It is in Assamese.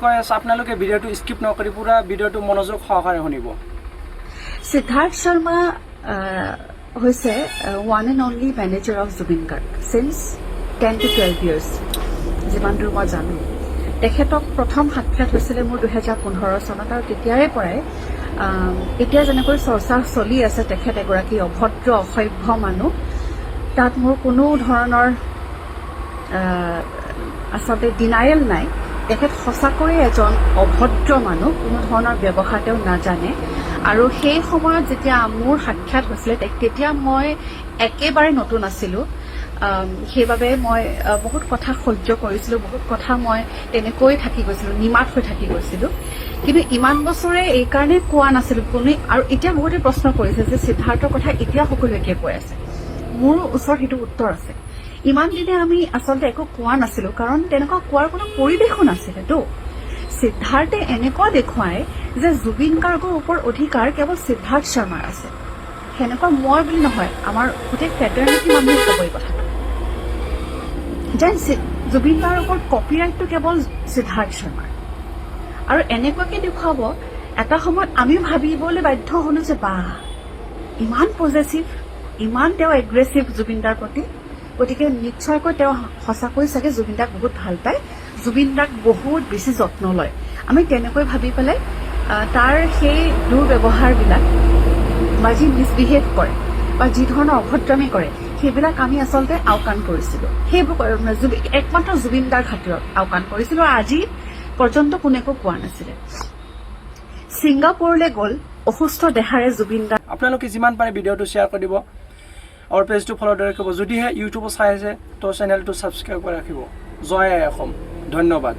কৈ আছে আপোনালোকে ভিডিঅ'টো স্কিপ নকৰি পুৰা ভিডিঅ'টো মনোযোগ সহকাৰে শুনিব। সিদ্ধাৰ্থ শৰ্মা হৈছে one and only manager of Zubeen Garg signs 10 to 12 years যিমান দূৰ মই জানো। তেখেতক প্ৰথম সাক্ষাৎ হৈছিলে মোৰ 2015 চনত আৰু তেতিয়াৰে পৰাই এতিয়া যেনেকৈ চৰ্চা চলি আছে তেখেত এগৰাকী অভদ্ৰ অসভ্য মানুহ, তাত মোৰ কোনো ধৰণৰ আচলতে ডিনায়েল নাই। তেখেত সঁচাকৈয়ে এজন অভদ্ৰ মানুহ, কোনো ধৰণৰ ব্যৱহাৰ তেওঁ নাজানে। আৰু সেই সময়ত যেতিয়া মোৰ সাক্ষাৎ হৈছিলে তেতিয়া মই একেবাৰে নতুন আছিলোঁ, সেইবাবে মই বহুত কথা সহ্য কৰিছিলোঁ, বহুত কথা মই তেনেকৈ থাকি গৈছিলোঁ, নিমাত হৈ থাকি গৈছিলোঁ। কিন্তু ইমান বছৰে এইকাৰণে কোৱা নাছিলোঁ কোনে। আৰু এতিয়া বহুতে প্ৰশ্ন কৰিছে যে সিদ্ধাৰ্থৰ কথা এতিয়া সকলোৱে কৈ আছে। মোৰ ওচৰত সেইটো উত্তৰ আছে। ইমান দিনে আমি আচলতে একো কোৱা নাছিলোঁ, কাৰণ তেনেকুৱা কোৱাৰ কোনো পৰিৱেশো নাছিলেতো। সিদ্ধাৰ্থে এনেকুৱা দেখুৱায় যে জুবিন গাৰ্গৰ ওপৰত অধিকাৰ কেৱল সিদ্ধাৰ্থ শৰ্মাৰ আছে। সেনেকুৱা মই বুলি নহয়, আমাৰ গোটেই ফেটাৰ্নিটি মানুহে ক'ব এই কথাটো যেন জুবিন গাৰ্গৰ ওপৰত কপিৰাইটটো কেৱল সিদ্ধাৰ্থ শৰ্মাৰ। আৰু এনেকুৱাকে দেখুৱাব, এটা সময়ত আমিও ভাবিবলৈ বাধ্য হলো যে বাহ, ইমান পজেচিভ, ইমান তেওঁ এগ্ৰেছিভ জুবিন দাৰ প্ৰতি। গতিকে নিশ্চয়কৈ তেওঁ সঁচাকৈ চাগে জুবিন দাক বহুত ভাল পায়, জুবিন দাক বহুত বেছি যত্ন লয়। আমি তেনেকৈ ভাবি পেলাই তাৰ সেই দুৰ্ব্যৱহাৰবিলাক বা যি মিছবিহেভ কৰে বা যি ধৰণৰ অভদ্ৰামী কৰে সেইবিলাক আমি আচলতে আওকাণ কৰিছিলোঁ। সেইবোৰ একমাত্ৰ জুবিন দাৰ খাতিৰত আওকাণ কৰিছিলোঁ, আৰু আজি পৰ্যন্ত কোনেও কোৱা নাছিলে। ছিংগাপুৰলৈ গ'ল অসুস্থ দেহাৰে জুবিন দা। আপোনালোকে যিমান পাৰে ভিডিঅ'টো শ্বেয়াৰ কৰি দিব আৰু পেজটো ফলো কৰি ৰাখিব। যদিহে ইউটিউবত চাই আছে তো চেনেলটো ছাবস্ক্ৰাইব কৰি ৰাখিব। জয় আই অসম, ধন্যবাদ।